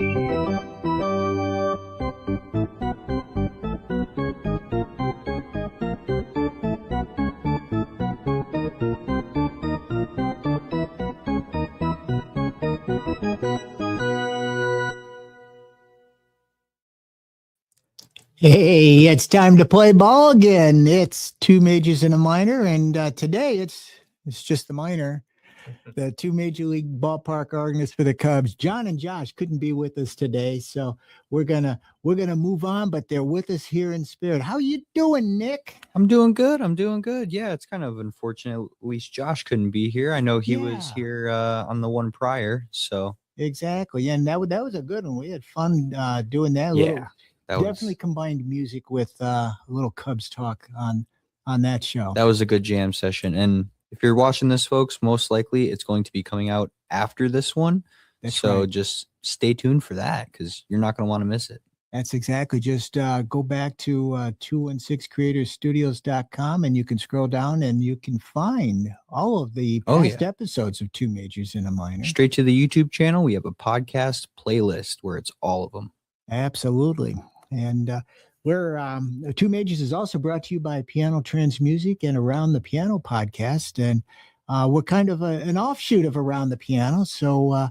Hey, it's time to play ball again. It's two majors and a minor, and today it's just the minor. The two major league ballpark organists for the Cubs, John and Josh, couldn't be with us today, so we're gonna move on. But they're with us here in spirit. How you doing, Nick? I'm doing good. Yeah, it's kind of unfortunate. At least Josh couldn't be here. I know he was here on the one prior. So exactly, and that was a good one. We had fun doing that. Yeah. Definitely combined music with a little Cubs talk on that show. That was a good jam session. And if you're watching this, folks, most likely it's going to be coming out after this one. So just stay tuned for that because you're not going to want to miss it. That's exactly. Just go back to 216creatorsstudios.com and you can scroll down and you can find all of the past episodes of Two Majors and a Minor. Straight to the YouTube channel. We have a podcast playlist where it's all of them. Absolutely. And we're Two Majors is also brought to you by Piano Trends Music and Around the Piano podcast. And we're kind of an offshoot of Around the Piano. So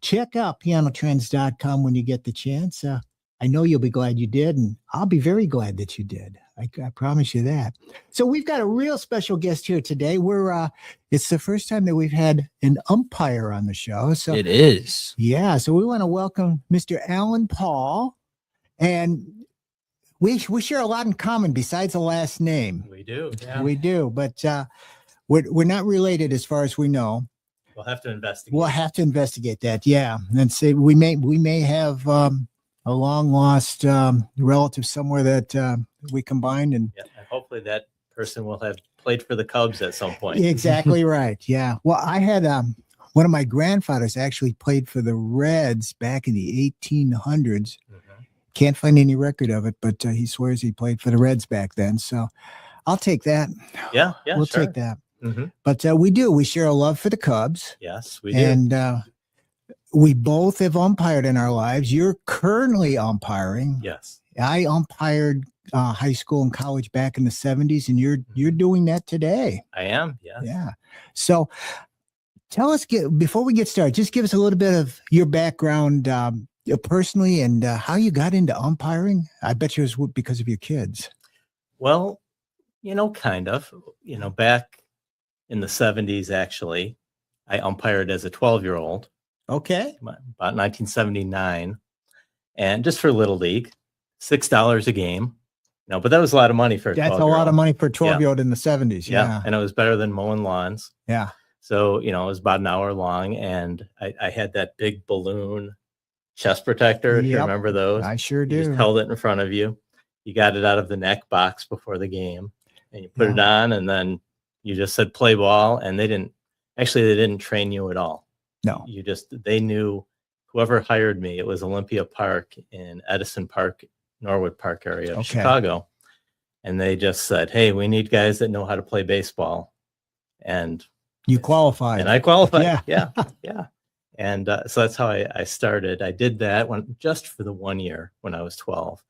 check out pianotrends.com when you get the chance. I know you'll be glad you did, and I'll be very glad that you did. I promise you that. So we've got a real special guest here today. It's the first time that we've had an umpire on the show. So it is. Yeah. So we want to welcome Mr. Alan Paul. And we share a lot in common besides the last name. We do. Yeah. We do. But we're not related as far as we know. We'll have to investigate. We'll have to investigate that. Yeah. And say we may have a long lost relative somewhere that we combined. And hopefully that person will have played for the Cubs at some point. Exactly right. Yeah. Well, I had one of my grandfathers actually played for the Reds back in the 1800s. Can't find any record of it, but he swears he played for the Reds back then. So I'll take that. Yeah, we'll take that. But we share a love for the Cubs. Yes, we do. And we both have umpired in our lives. You're currently umpiring. Yes. I umpired high school and college back in the 70s, and you're doing that today. I am, yes. Yeah. So tell us, before we get started, just give us a little bit of your background personally and how you got into umpiring. I bet you it was because of your kids. Well, kind of. Back in the 70s, actually, I umpired as a 12-year-old. Okay. About 1979. And just for Little League, $6 a game. But that was a lot of money for a 12-year-old. That's a lot of money for a 12-year-old in the 70s. Yeah. And it was better than mowing lawns. Yeah. So, it was about an hour long. And I had that big balloon chest protector, if you remember those. I sure do. You just held it in front of you. You got it out of the neck box before the game. And you put it on, and then you just said play ball. And they didn't train you at all. No. They knew whoever hired me. It was Olympia Park in Edison Park, Norwood Park area of Chicago. And they just said, hey, we need guys that know how to play baseball. And you qualified. And I qualified. Yeah. Yeah. And so that's how I started. I did that just for the 1 year when I was 12.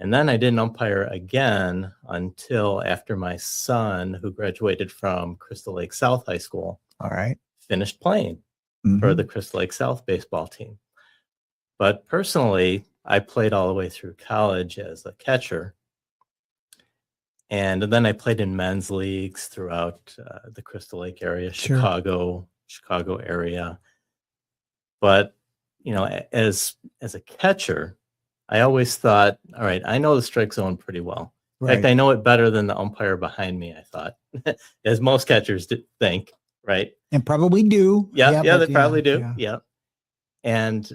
And then I didn't umpire again until after my son, who graduated from Crystal Lake South High School, finished playing for the Crystal Lake South baseball team. But personally, I played all the way through college as a catcher. And then I played in men's leagues throughout the Crystal Lake area, Chicago area. But, as a catcher, I always thought, all right, I know the strike zone pretty well. In fact, I know it better than the umpire behind me, I thought, as most catchers think, right? And probably do. Yeah, they probably do. Yeah. And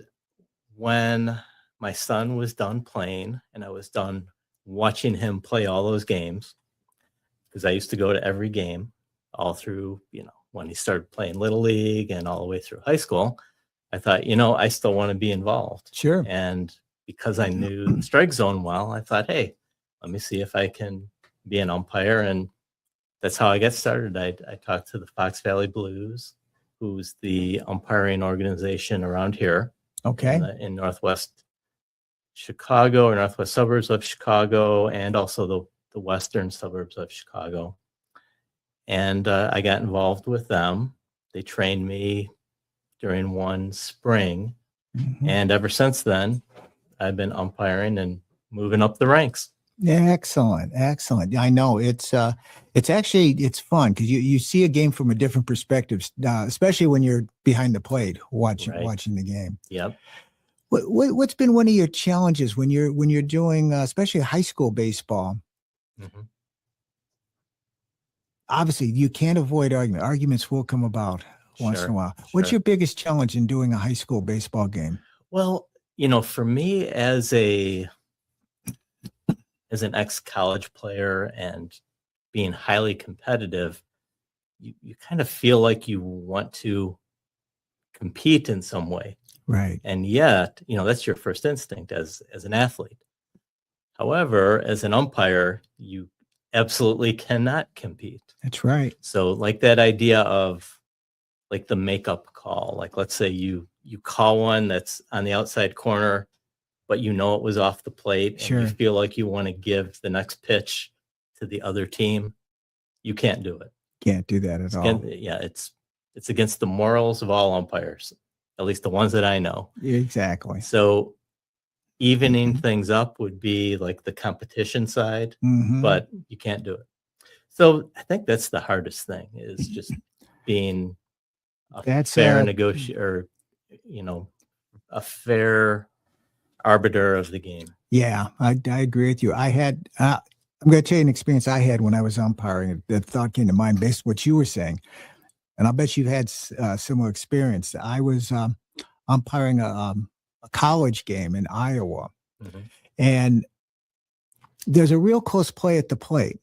when my son was done playing and I was done watching him play all those games, because I used to go to every game all through, when he started playing Little League and all the way through high school, I thought, I still want to be involved. Sure. And because I knew the strike zone well, I thought, hey, let me see if I can be an umpire. And that's how I got started. I talked to the Fox Valley Blues, who's the umpiring organization around here. Okay. in Northwest Chicago or Northwest suburbs of Chicago, and also the western suburbs of Chicago. And I got involved with them. They trained me during one spring. Mhm. And ever since then, I've been umpiring and moving up the ranks. Excellent, excellent. I know it's actually it's fun because you see a game from a different perspective, especially when you're behind the plate watching the game. Yep. What's been one of your challenges when you're doing especially high school baseball? Mm-hmm. Obviously, you can't avoid argument. Arguments will come about once in a while. What's Sure. your biggest challenge in doing a high school baseball game? Well, for me as an ex-college player and being highly competitive, you kind of feel like you want to compete in some way. Right. And yet, that's your first instinct as an athlete. However, as an umpire, you absolutely cannot compete. That's right. So like that idea of like the makeup call, like let's say you call one that's on the outside corner, but it was off the plate, Sure. and you feel like you want to give the next pitch to the other team, you can't do it. Can't do that at all. It's against the morals of all umpires, at least the ones that I know. Exactly. So evening things up would be like the competition side, Mhm. but you can't do it. So I think that's the hardest thing, is just being a fair negotiator, a fair arbiter of the game. Yeah, I agree with you. I had, I'm going to tell you an experience I had when I was umpiring. That thought came to mind based on what you were saying. And I'll bet you've had similar experience. I was umpiring a college game in Iowa. Mm-hmm. And there's a real close play at the plate.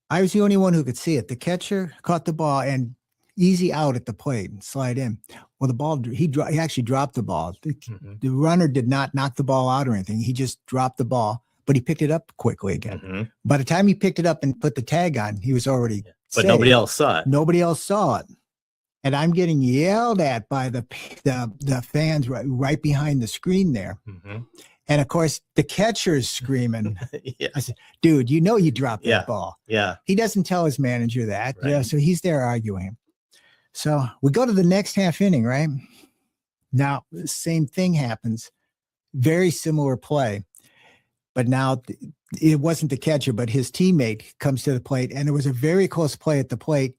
I was the only one who could see it. The catcher caught the ball and easy out at the plate and slide in. Well, the ball, he actually dropped the ball. The runner did not knock the ball out or anything. He just dropped the ball, but he picked it up quickly again. Mm-hmm. By the time he picked it up and put the tag on, he was already But saved. nobody else saw it. Nobody else saw it. And I'm getting yelled at by the fans right behind the screen there. Mm-hmm. And of course, the catcher's screaming. Yeah. I said, dude, you dropped that ball. Yeah. He doesn't tell his manager that. Right. So he's there arguing. So we go to the next half inning, right? Now, the same thing happens. Very similar play. But now it wasn't the catcher, but his teammate comes to the plate. And it was a very close play at the plate.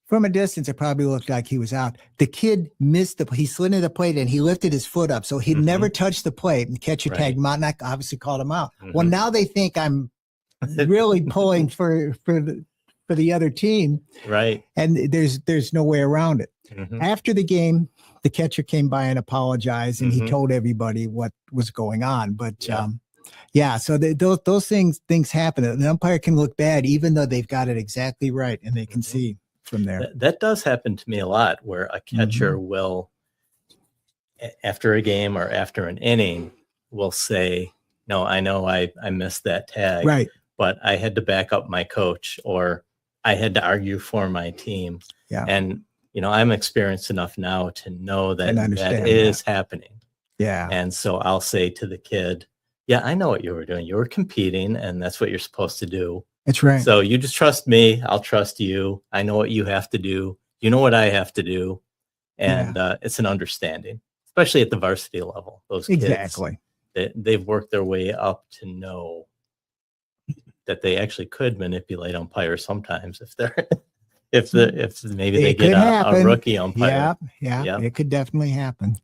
From a distance, it probably looked like he was out. The kid missed he slid into the plate and he lifted his foot up. So he never touched the plate, and the catcher tagged him out, and I obviously called him out. Mm-hmm. Well, now they think I'm really pulling for the other team. Right. And there's no way around it. Mm-hmm. After the game, the catcher came by and apologized, and he told everybody what was going on. But so those things happen. An umpire can look bad even though they've got it exactly right, and they can see from there. That does happen to me a lot, where a catcher will, after a game or after an inning, will say, no, I know I missed that tag, Right. but I had to back up my coach, or I had to argue for my team. Yeah. And, I'm experienced enough now to know that that is happening. Yeah. And so I'll say to the kid, yeah, I know what you were doing. You were competing, and that's what you're supposed to do. That's right. So you just trust me. I'll trust you. I know what you have to do. You know what I have to do. And it's an understanding, especially at the varsity level. Those kids, exactly. They've worked their way up to know that they actually could manipulate umpires sometimes if they're if maybe they get a rookie umpire. Yeah, it could definitely happen.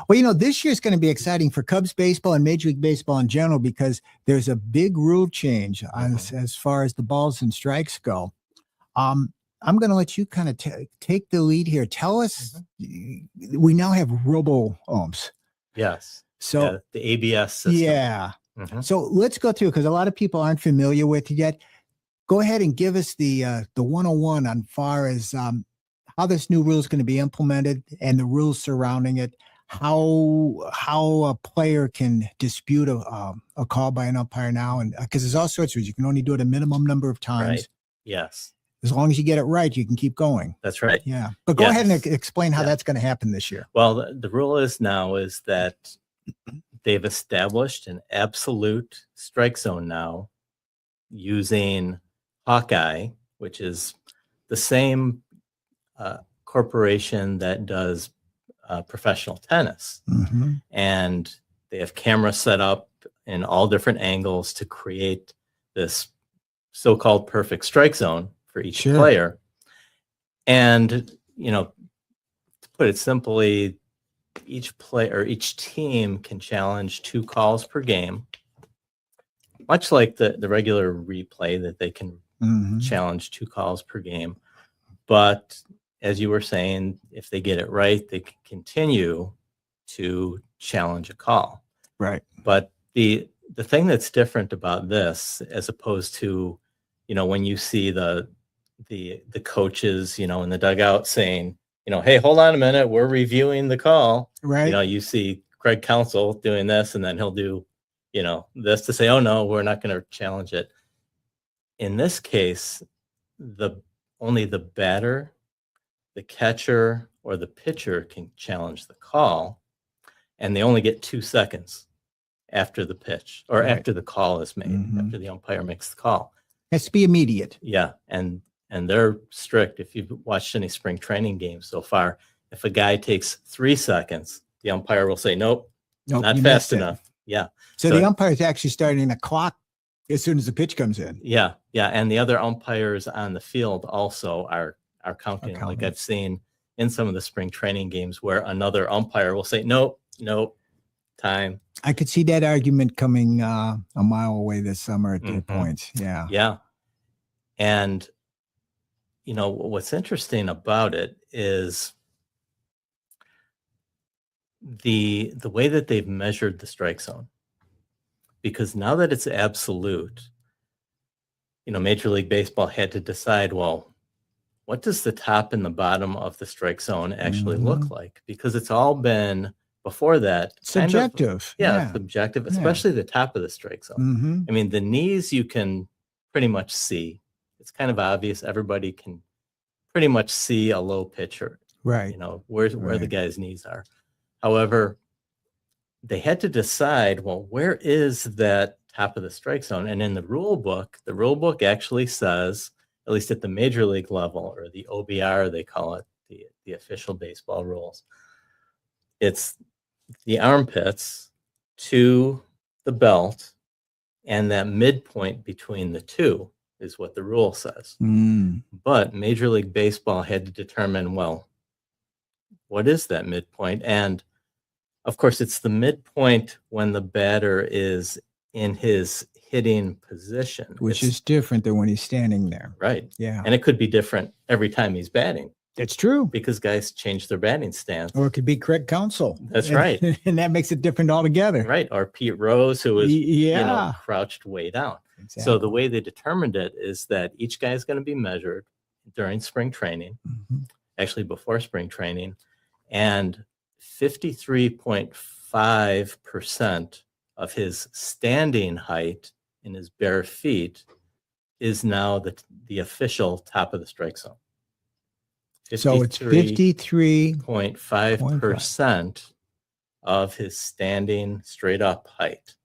Well, this year is going to be exciting for Cubs baseball and Major League Baseball in general, because there's a big rule change as far as the balls and strikes go. I'm going to let you kind of take the lead here. Tell us, we now have robo-umps. Yes. So the ABS system. Yeah. So let's go through, because a lot of people aren't familiar with it yet. Go ahead and give us the 101 on far as how this new rule is going to be implemented and the rules surrounding it. How a player can dispute a call by an umpire now, and because there's all sorts of rules. You can only do it a minimum number of times. Right. Yes. as long as you get it right, you can keep going. That's right. Yeah. But go ahead and explain how that's going to happen this year. Well, the rule is that they've established an absolute strike zone now using Hawkeye, which is the same corporation that does professional tennis. Mm-hmm. And they have cameras set up in all different angles to create this so-called perfect strike zone for each player. And, to put it simply, each player or each team can challenge 2 calls per game, much like the regular replay that they can challenge 2 calls per game. But as you were saying, if they get it right, they can continue to challenge a call. Right. But the thing that's different about this, as opposed to, when you see the coaches, in the dugout saying, hey, hold on a minute, we're reviewing the call. Right. You see Greg Counsell doing this, and then he'll do, this to say, oh no, we're not going to challenge it. In this case, only the batter, the catcher, or the pitcher can challenge the call, and they only get 2 seconds after the pitch or after the call is made, after the umpire makes the call. It has to be immediate. Yeah, and they're strict. If you've watched any spring training games so far, if a guy takes 3 seconds, the umpire will say, nope, not fast enough. Yeah. So the umpire is actually starting the clock as soon as the pitch comes in. Yeah, and the other umpires on the field also are counting. Like I've seen in some of the spring training games where another umpire will say, nope, time. I could see that argument coming a mile away this summer at the points. Yeah. Yeah. And, what's interesting about it is the way that they've measured the strike zone. Because now that it's absolute, Major League Baseball had to decide, well, what does the top and the bottom of the strike zone actually look like? Because it's all been, before that, subjective. Subjective, especially the top of the strike zone. I mean, the knees you can pretty much see. It's kind of obvious. Everybody can pretty much see a low pitcher, right? Where the guy's knees are. However, they had to decide, well, where is that top of the strike zone? And in the rule book actually says, at least at the major league level, or the OBR, they call it, the official baseball rules, it's the armpits to the belt, and that midpoint between the two is what the rule says. But Major League Baseball had to determine, well, what is that midpoint? And of course, it's the midpoint when the batter is in his hitting position, which is different than when he's standing there. Right. Yeah. And it could be different every time he's batting. It's true. Because guys change their batting stance. Or it could be Craig Counsell. That's right. And that makes it different altogether. Right. Or Pete Rose, who was crouched way down. Exactly. So the way they determined it is that each guy is going to be measured during spring training, actually before spring training, and 53.5% of his standing height in his bare feet is now the official top of the strike zone. So it's 53.5% of his standing straight up height.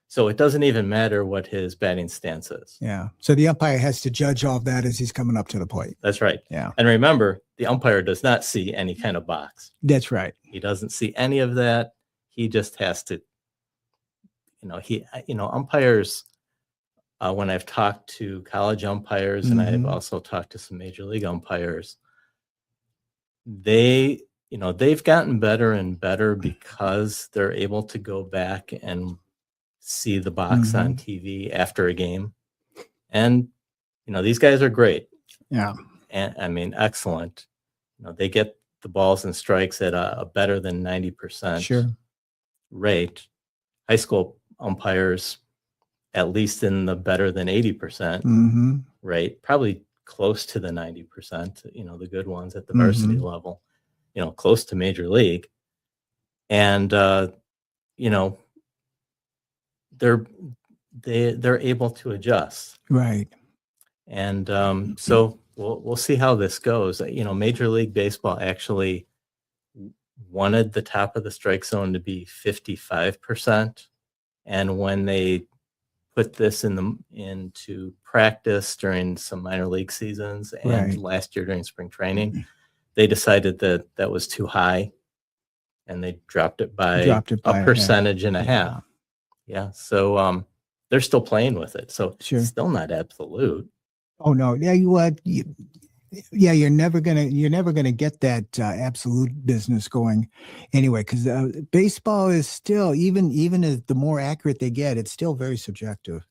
So it doesn't even matter what his batting stance is. Yeah. So the umpire has to judge all of that as he's coming up to the plate. That's right. Yeah. And remember, the umpire does not see any kind of box. That's right. He doesn't see any of that. He just has to, umpires, when I've talked to college umpires and I've also talked to some major league umpires, they've gotten better and better because they're able to go back and see the box on TV after a game. And, these guys are great. Yeah. And I mean, excellent. They get the balls and strikes at a better than 90% rate. High school umpires, at least in the better than 80% rate, probably close to the 90%, the good ones at the varsity level, close to major league. And, they're able to adjust. Right. And so we'll see how this goes. Major League Baseball actually wanted the top of the strike zone to be 55%. And when they put this into practice during some minor league seasons and last year during spring training, they decided that was too high, and they dropped it by a percentage and a half. Yeah. So they're still playing with it. So it's still not absolute. Oh no. Yeah. You're never gonna get that absolute business going anyway, because baseball is still, even as the more accurate they get, it's still very subjective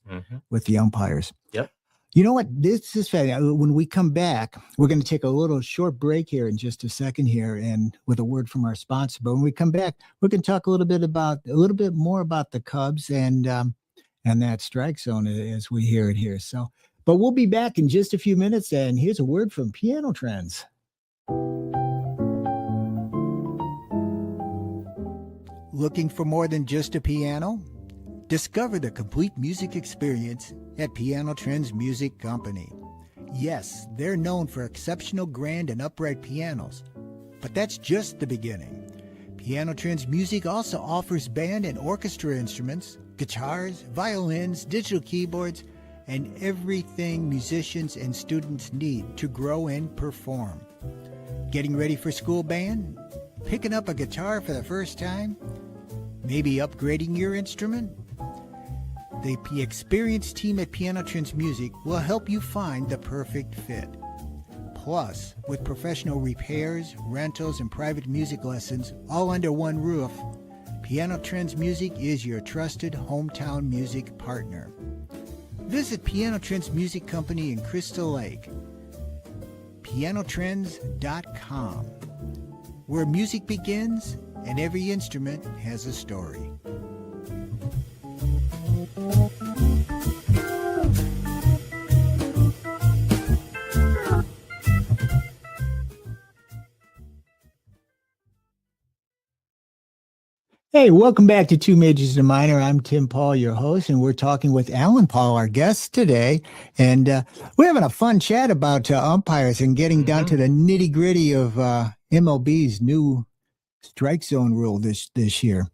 with the umpires. Yep. You know what? This is fascinating. When we come back, we're going to take a little short break here in just a second here, and with a word from our sponsor. But when we come back, we're going to talk a little bit more about the Cubs and that strike zone as we hear it here. So, but we'll be back in just a few minutes, and here's a word from Piano Trends. Looking for more than just a piano? Discover the complete music experience at Piano Trends Music Company. Yes, they're known for exceptional grand and upright pianos, but that's just the beginning. Piano Trends Music also offers band and orchestra instruments, guitars, violins, digital keyboards, and everything musicians and students need to grow and perform. Getting ready for school band? Picking up a guitar for the first time? Maybe upgrading your instrument? The experienced team at Piano Trends Music will help you find the perfect fit. Plus, with professional repairs, rentals, and private music lessons all under one roof, Piano Trends Music is your trusted hometown music partner. Visit Piano Trends Music Company in Crystal Lake, pianotrends.com, where music begins and every instrument has a story. Hey, welcome back to Two Majors and a Minor. I'm Tim Paul, your host, and we're talking with Alan Paul, our guest today. And we're having a fun chat about umpires and getting down to the nitty gritty of MLB's new strike zone rule this year.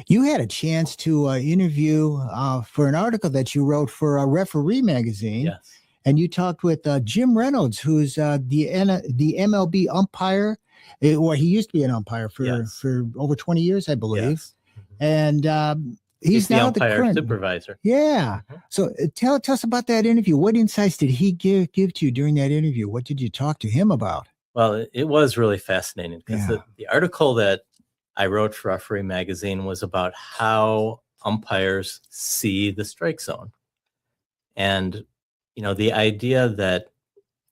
You had a chance to interview for an article that you wrote for Referee magazine. Yes. And you talked with Jim Reynolds, who's the MLB umpire. Well, he used to be an umpire for over 20 years, I believe. Yes. And he's now the umpire current supervisor. Yeah. So tell us about that interview. What insights did he give to you during that interview? What did you talk to him about? Well, it was really fascinating because the article that I wrote for Referee magazine was about how umpires see the strike zone. And, the idea that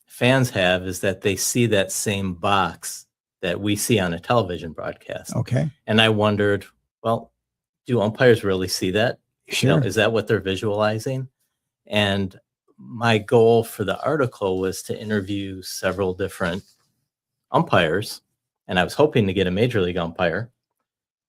fans have is that they see that same box that we see on a television broadcast. Okay. And I wondered, well, do umpires really see that? Sure. Is that what they're visualizing? And my goal for the article was to interview several different umpires, and I was hoping to get a major league umpire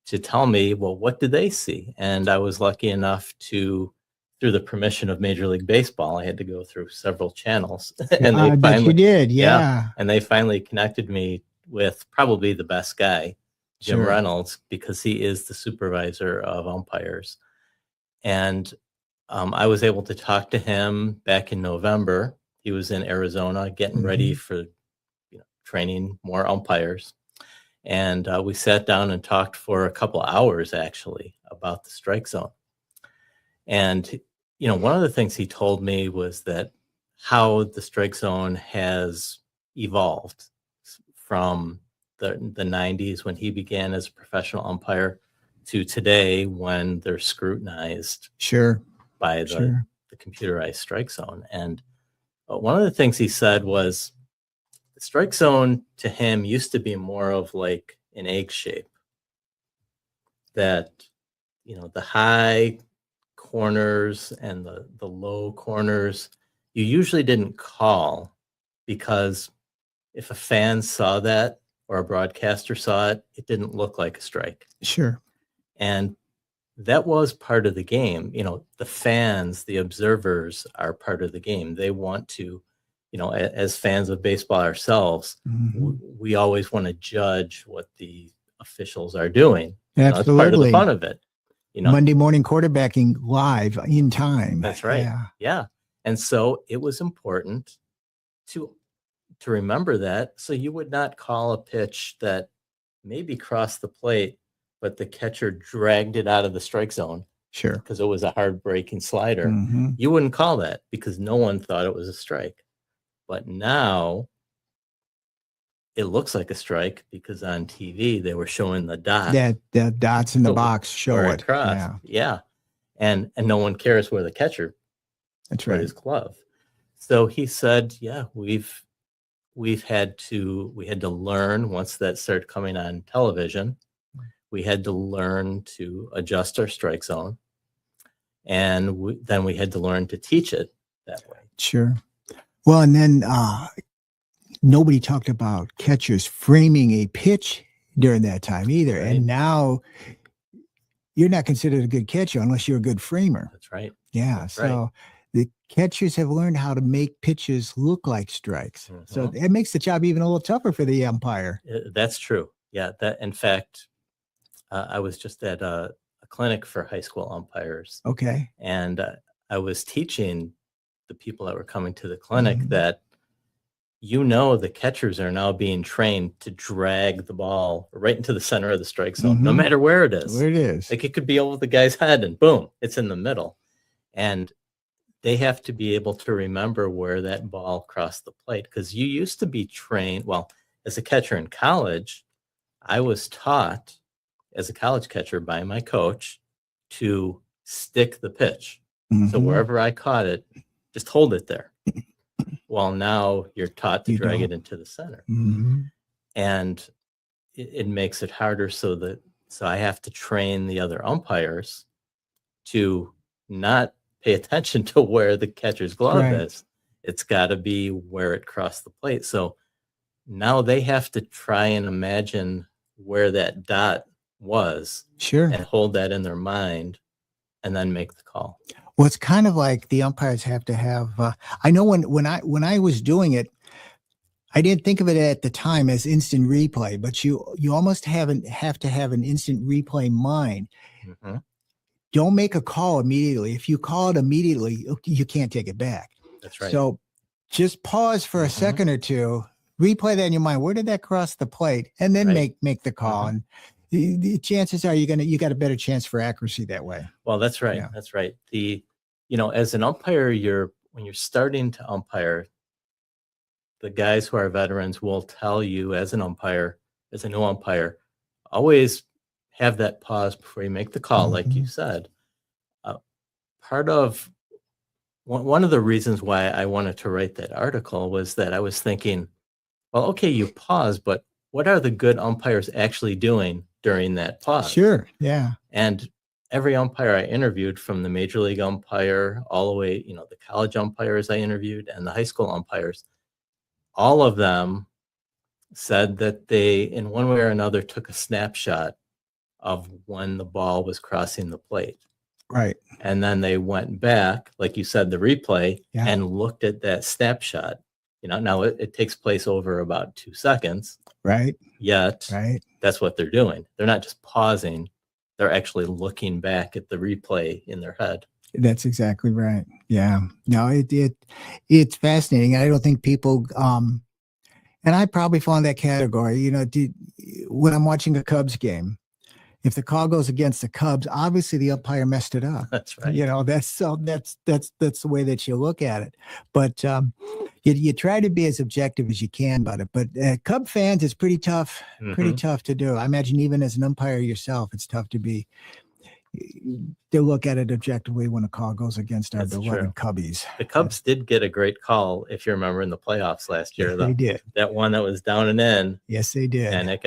to tell me, well, what did they see? And I was lucky enough to, through the permission of Major League Baseball, I had to go through several channels. And they finally, you did, yeah. And they finally connected me with probably the best guy, Jim Reynolds, because he is the supervisor of umpires. And I was able to talk to him back in November. He was in Arizona getting ready for training more umpires. And we sat down and talked for a couple hours, actually, about the strike zone. And, one of the things he told me was that how the strike zone has evolved from the 90s when he began as a professional umpire to today when they're scrutinized by the computerized strike zone. And one of the things he said was the strike zone to him used to be more of like an egg shape, that, the high corners and the low corners, you usually didn't call, because if a fan saw that or a broadcaster saw it, it didn't look like a strike. Sure. And that was part of the game. The fans, the observers are part of the game. They want to, as fans of baseball ourselves, Mhm. we always want to judge what the officials are doing. That's part of Absolutely. the fun of it. Monday morning quarterbacking live in time. That's right. Yeah. And so it was important to remember that, so you would not call a pitch that maybe crossed the plate, but the catcher dragged it out of the strike zone Sure. because it was a hard breaking slider. Mhm. You wouldn't call that because no one thought it was a strike. But now it looks like a strike because on TV they were showing the dot. That dots in the box show where it. crossed. Yeah. And no one cares where the catcher That's put right. his glove. So he said, yeah, we had to learn once that started coming on television. We had to learn to adjust our strike zone, and then we had to learn to teach it that way. Sure. Well, and then nobody talked about catchers framing a pitch during that time either. Right. And now you're not considered a good catcher unless you're a good framer. That's right. Yeah. That's So right. the catchers have learned how to make pitches look like strikes. So it makes the job even a little tougher for the umpire. That's true. Yeah. That, in fact, I was just at a clinic for high school umpires. Okay. And I was teaching the people that were coming to the clinic that, the catchers are now being trained to drag the ball right into the center of the strike zone, no matter where it is. Where it is. Like, it could be over the guy's head and boom, it's in the middle. And they have to be able to remember where that ball crossed the plate, because you used to be trained. Well, as a catcher in college, I was taught as a college catcher by my coach to stick the pitch. So wherever I caught it, just hold it there. Well, now you're taught to drag it into the center. And it makes it harder, so I have to train the other umpires to not pay attention to where the catcher's glove is. It's got to be where it crossed the plate. So now they have to try and imagine where that dot was, Sure, and hold that in their mind, and then make the call. Well, it's kind of like the umpires have to have. I know when I was doing it, I didn't think of it at the time as instant replay, but you almost have to have an instant replay mind. Don't make a call immediately. If you call it immediately, you can't take it back. That's right. So just pause for a second or two, replay that in your mind. Where did that cross the plate? And then make the call. And the chances are you got a better chance for accuracy that way. Well, that's right. Yeah. That's right. As an umpire, when you're starting to umpire, the guys who are veterans will tell you, as a new umpire, always have that pause before you make the call, like you said. One of the reasons why I wanted to write that article was that I was thinking, well, okay, you pause, but what are the good umpires actually doing during that pause? Sure. Yeah. And every umpire I interviewed, from the major league umpire all the way, the college umpires I interviewed and the high school umpires, all of them said that they, in one way or another, took a snapshot of when the ball was crossing the plate. Right. And then they went back, like you said, the replay, and looked at that snapshot. Now it takes place over about 2 seconds. Right. Yet that's what they're doing. They're not just pausing. They're actually looking back at the replay in their head. That's exactly right. Yeah. No, it's fascinating. I don't think people, and I probably fall in that category, when I'm watching a Cubs game, if the call goes against the Cubs, obviously the umpire messed it up. That's right. That's the way that you look at it. But you try to be as objective as you can about it. But Cub fans, it's pretty tough to do. I imagine even as an umpire yourself, it's tough to look at it objectively when a call goes against our beloved Cubbies. The Cubs did get a great call, if you remember, in the playoffs last year. They did. That one that was down and in. Yes, they did. And it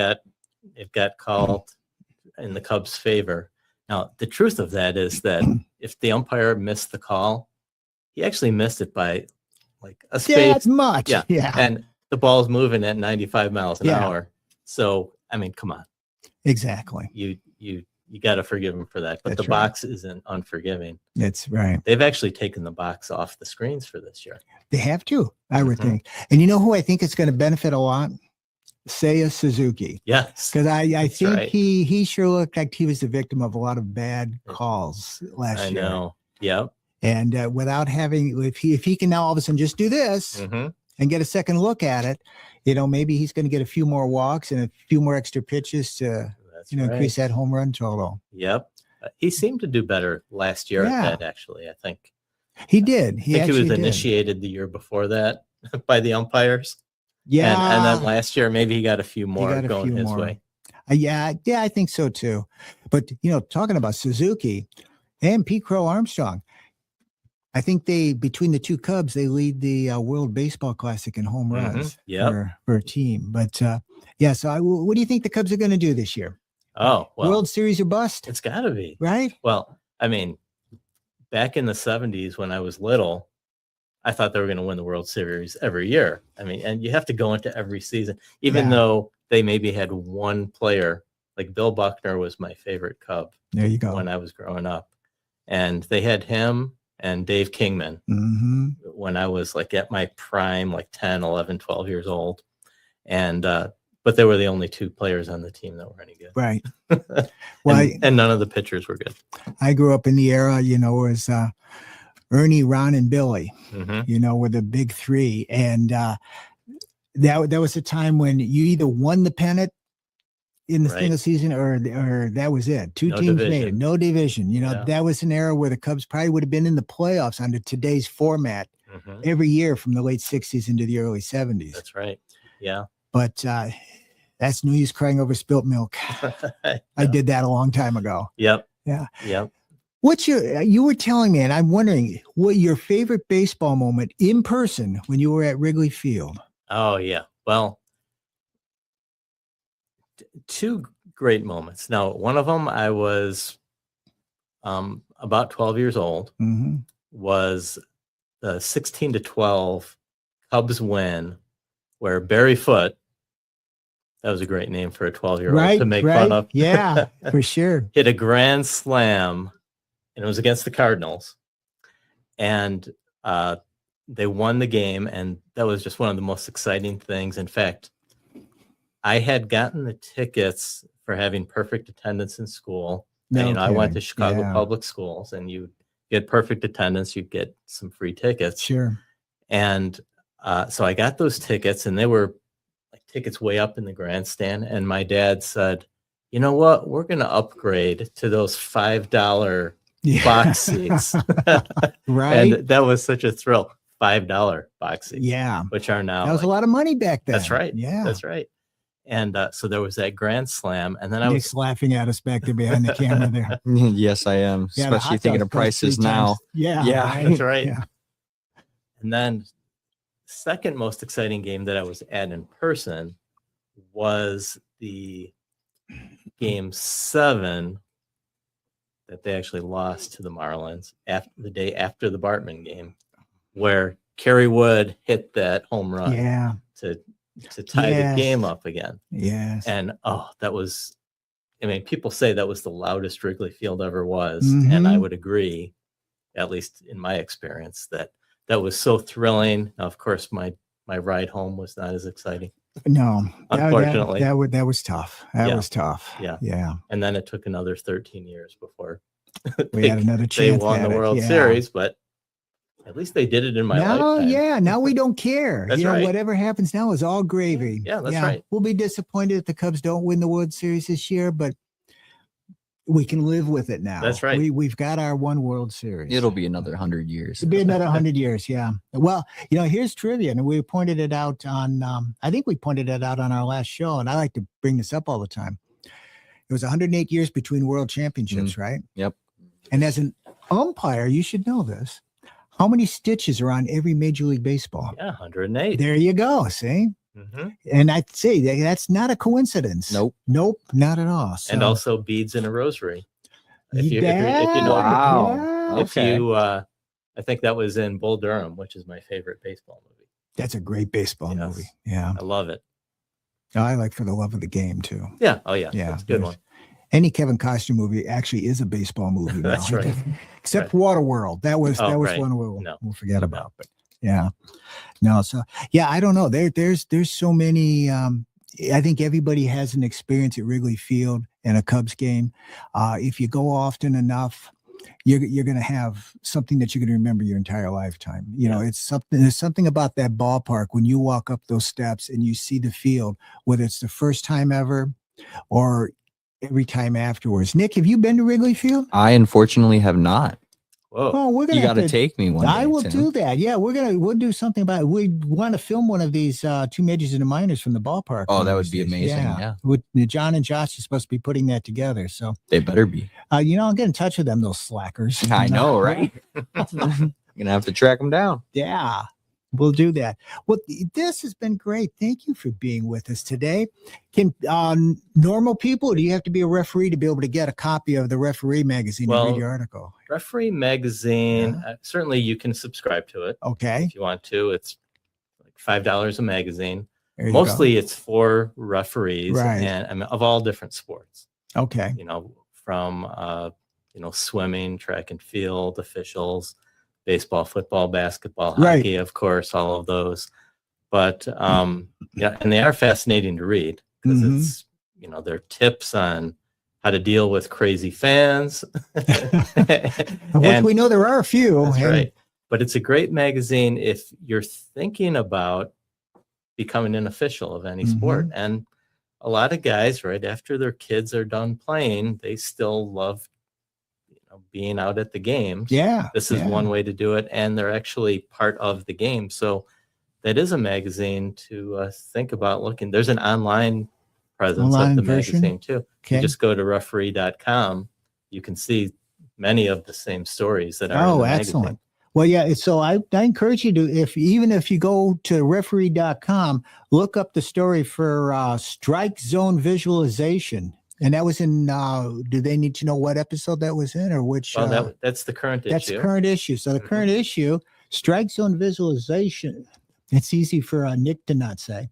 got called in the Cubs' favor. Now, the truth of that is that if the umpire missed the call, he actually missed it by like a space. Yeah, that's much. Yeah. And the ball's moving at 95 miles an hour. So, I mean, come on. Exactly. You you got to forgive them for that. But That's the box isn't unforgiving. That's right. They've actually taken the box off the screens for this year. They have to, I would think. And you know who I think is going to benefit a lot? Seiya Suzuki. Yes. Because I think right. he sure looked like he was the victim of a lot of bad calls last year. I know. Yep. And without having, if he can now all of a sudden just do this and get a second look at it, maybe he's going to get a few more walks and a few more extra pitches to increase that home run total. Yep. He seemed to do better last year at that, actually. I think he did. I think he was initiated the year before that by the umpires. Yeah. And then last year, maybe he got a few more going his way. Yeah, I think so too. But, talking about Suzuki and Pete Crow Armstrong, I think between the two Cubs, they lead the World Baseball Classic in home runs for a team. But so what do you think the Cubs are going to do this year? Oh, well, World Series or bust? It's got to be. Right? Well, I mean, back in the 70s when I was little, I thought they were going to win the World Series every year. I mean, and you have to go into every season, even though they maybe had one player, like Bill Buckner was my favorite Cub. There you go. When I was growing up. And they had him and Dave Kingman when I was like at my prime, like 10, 11, 12 years old. And, but they were the only two players on the team that were any good. Right. Well, and none of the pitchers were good. I grew up in the era, was Ernie, Ron, and Billy, were the big three. And that was a time when you either won the pennant in the single season or that was it. Two teams made it. No division. That was an era where the Cubs probably would have been in the playoffs under today's format every year from the late 60s into the early 70s. That's right. Yeah. But that's no use crying over spilt milk. I did that a long time ago. Yep. Yeah. Yep. You were telling me, and I'm wondering what your favorite baseball moment in person when you were at Wrigley Field? Oh, yeah. Well, two great moments. Now, one of them, I was about 12 years old, was the 16-12 Cubs win, where Barry Foote, that was a great name for a 12-year-old to make fun of. Yeah, for sure. Hit a grand slam, and it was against the Cardinals. And they won the game, and that was just one of the most exciting things. In fact, I had gotten the tickets for having perfect attendance in school. I went to Chicago public schools, and you get perfect attendance, you get some free tickets. Sure. And so I got those tickets, and they were like tickets way up in the grandstand. And my dad said, "You know what? We're going to upgrade to those $5 box seats." Right. And that was such a thrill. $5 box seats. Yeah. Which are now. That was a lot of money back then. That's right. Yeah. That's right. And so there was that grand slam. And then Nick's laughing at us back there behind the camera there. Yes, I am. Yeah, especially thinking of prices now. Yeah. Yeah, that's right. Yeah. And then second most exciting game that I was at in person was the game 7 that they actually lost to the Marlins the day after the Bartman game, where Kerry Wood hit that home run to tie the game up again. Yes. And that was, people say that was the loudest Wrigley Field ever was. And I would agree, at least in my experience, that was so thrilling. Now, of course, my ride home was not as exciting. No, unfortunately. That was tough. That was tough. Yeah. And then it took another 13 years before we had another chance. They won the World Series, but at least they did it in my lifetime. Yeah. Now we don't care. That's right. Whatever happens now is all gravy. Yeah, that's right. We'll be disappointed if the Cubs don't win the World Series this year, but we can live with it now. That's right. We've got our one World Series. It'll be another 100 years. It'll be another 100 years. Yeah. Well, here's trivia, and we pointed it out on, I think we pointed it out on our last show, and I like to bring this up all the time. It was 108 years between world championships, right? Yep. And as an umpire, you should know this. How many stitches are on every Major League Baseball? Yeah, 108. There you go. See? And I'd say that's not a coincidence. Nope, not at all. So, and also beads in a rosary. If you know, I think that was in Bull Durham, which is my favorite baseball movie. That's a great baseball movie. Yeah, I love it. I like For the Love of the Game too. Yeah. Oh yeah. Yeah, that's a good one. Any Kevin Costner movie actually is a baseball movie. That's now. right. Except Waterworld. That was right. one we'll forget No. about. But yeah. No, so yeah, I don't know. There's so many. I think everybody has an experience at Wrigley Field in a Cubs game. If you go often enough, you're going to have something that you're going to remember your entire lifetime. You know, it's something. There's something about that ballpark when you walk up those steps and you see the field, whether it's the first time ever or every time afterwards. Nick, have you been to Wrigley Field? I unfortunately have not. Whoa. Oh, we're gonna You got to take me one day. I will Tim. do that. Yeah, we'll do something about it. We want to film one of these two majors and the minors from the ballpark. Oh, that would be amazing. Yeah. John and Josh are supposed to be putting that together. So They better be. I'll get in touch with them, those slackers. I know, right? I'm gonna have to track them down. Yeah, we'll do that. Well, this has been great. Thank you for being with us today. Can normal people, or do you have to be a referee to be able to get a copy of the Referee magazine and read your article? Referee magazine, certainly you can subscribe to it. Okay. If you want to. It's like $5 a magazine. Mostly it's for referees and of all different sports. Okay. From swimming, track and field, officials, baseball, football, basketball, hockey, of course, all of those. But and they are fascinating to read because it's they're tips on how to deal with crazy fans. Which we know there are a few. That's right. But it's a great magazine if you're thinking about becoming an official of any sport. And a lot of guys, right after their kids are done playing, they still love being out at the games. Yeah. This is one way to do it. And they're actually part of the game. So that is a magazine to think about looking. There's an online presence of the magazine too. Okay. You just go to referee.com. You can see many of the same stories that are in the excellent. magazine. Well, yeah. So I encourage you to, if you go to referee.com, look up the story for strike zone visualization. And that was in, do they need to know what episode that was in or which? Well, that's the current issue. That's the current issue. So the current issue, strike zone visualization. It's easy for Nick to not say.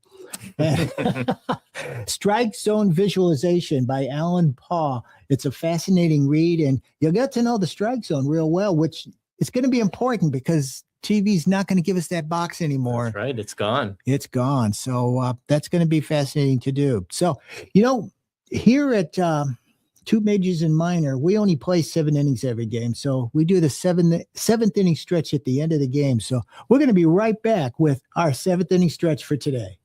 Strike Zone Visualization by Alan Paw. It's a fascinating read, and you'll get to know the strike zone real well, which is going to be important because TV's not going to give us that box anymore. That's right. It's gone. It's gone. So that's going to be fascinating to do. So, here at Two Majors and Minor, we only play 7 innings every game. So we do the seventh inning stretch at the end of the game. So we're going to be right back with our 7th inning stretch for today.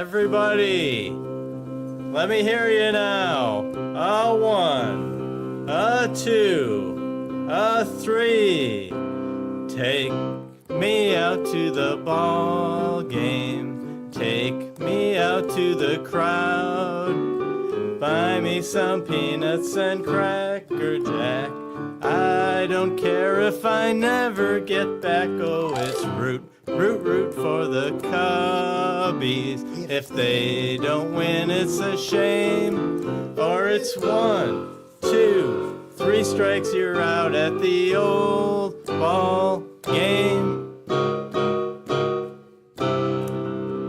Everybody, let me hear you now. A 1, a 2, a 3. Take me out to the ball game. Take me out to the crowd. Buy me some peanuts and Cracker Jack. I don't care if I never get back. Oh, it's root for the Cubbies. If they don't win, it's a shame. Or it's 1, 2, 3 strikes, you're out at the old ball game.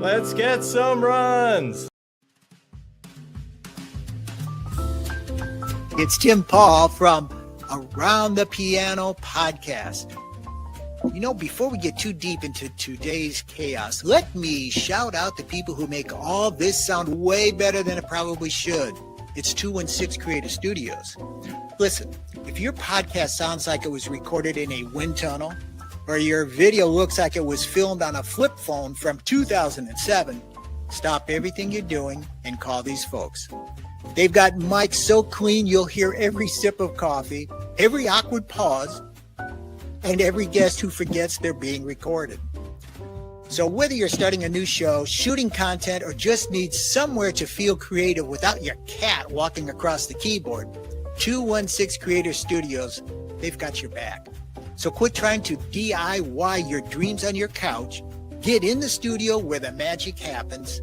Let's get some runs. It's Tim Paul from Around the Piano podcast. Before we get too deep into today's chaos, let me shout out the people who make all this sound way better than it probably should. It's 216 Creative Studios. Listen, if your podcast sounds like it was recorded in a wind tunnel, or your video looks like it was filmed on a flip phone from 2007, stop everything you're doing and call these folks. They've got mics so clean you'll hear every sip of coffee, every awkward pause, and every guest who forgets they're being recorded. So whether you're starting a new show, shooting content, or just need somewhere to feel creative without your cat walking across the keyboard, 216 Creator Studios, they've got your back. So quit trying to DIY your dreams on your couch. Get in the studio where the magic happens.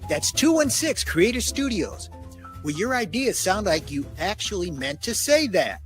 That's 216 Creator Studios, where your ideas sound like you actually meant to say that.